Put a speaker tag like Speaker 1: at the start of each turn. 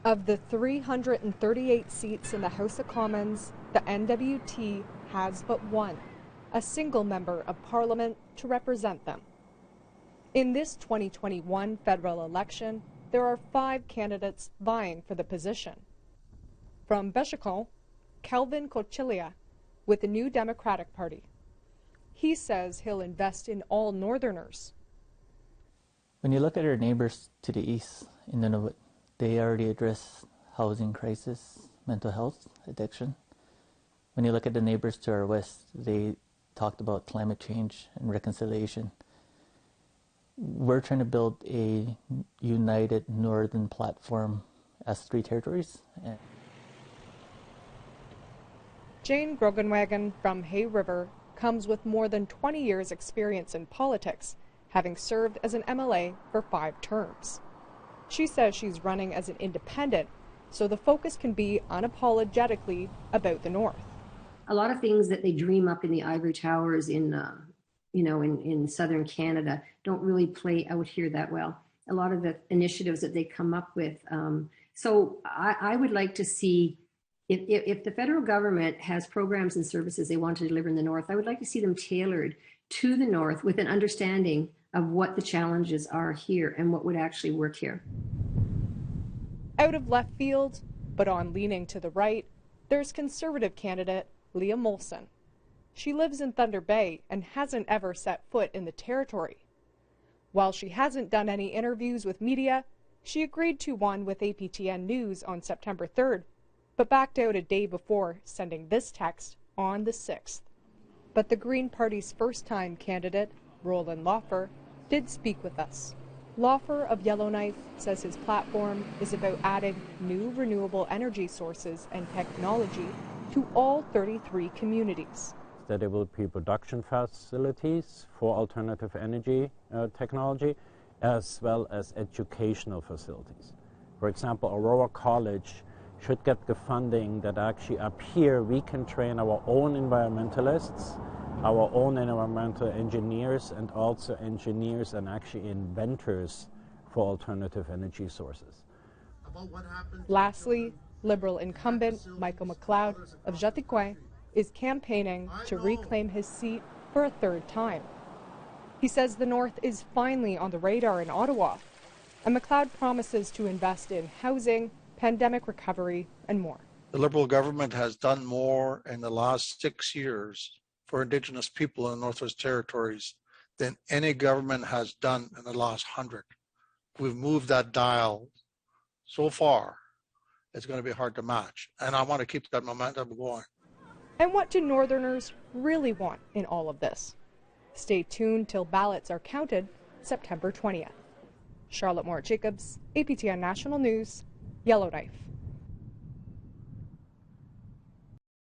Speaker 1: Of the 338 seats in the House of Commons, the NWT has but one, a single member of Parliament to represent them. In this 2021 federal election, there are 5 candidates vying for the position. From Béchacon, Kelvin Cochilia with the New Democratic Party. He says he'll invest in all Northerners.
Speaker 2: When you look at our neighbors to the east in Nunavut, they already address housing crisis, mental health, addiction. When you look at the neighbors to our west, they talked about climate change and reconciliation. We're trying to build a united northern platform as 3 territories.
Speaker 1: Jane Groganwagen from Hay River comes with more than 20 years' experience in politics, having served as an MLA for 5 terms. She says she's running as an independent, so the focus can be unapologetically about the North.
Speaker 3: A lot of things that they dream up in the ivory towers in southern Canada don't really play out here that well. A lot of the initiatives that they come up with. So I would like to see, if the federal government has programs and services they want to deliver in the North, I would like to see them tailored to the North with an understanding of what the challenges are here and what would actually work here.
Speaker 1: Out of left field, but on leaning to the right, there's Conservative candidate Leah Molson. She lives in Thunder Bay and hasn't ever set foot in the territory. While she hasn't done any interviews with media, she agreed to one with APTN News on September 3rd, but backed out a day before sending this text on the 6th. But the Green Party's first-time candidate, Roland Laffer, did speak with us. Laffer of Yellowknife says his platform is about adding new renewable energy sources and technology to all 33 communities.
Speaker 4: That there will be production facilities for alternative energy technology, as well as educational facilities. For example, Aurora College should get the funding that actually up here we can train our own environmentalists, our own environmental engineers, and also engineers and actually inventors for alternative energy sources.
Speaker 1: Lastly, Liberal incumbent Mccloud of Jatikway is campaigning to reclaim his seat for a 3rd time. He says the North is finally on the radar in Ottawa, and Mccloud promises to invest in housing, pandemic recovery, and more.
Speaker 5: The Liberal government has done more in the last 6 years for Indigenous people in the Northwest Territories than any government has done in the last 100. We've moved that dial so far, it's going to be hard to match. And I want to keep that momentum going.
Speaker 1: And what do Northerners really want in all of this? Stay tuned till ballots are counted September 20th. Charlotte Moore-Jacobs, APTN National News, Yellowknife.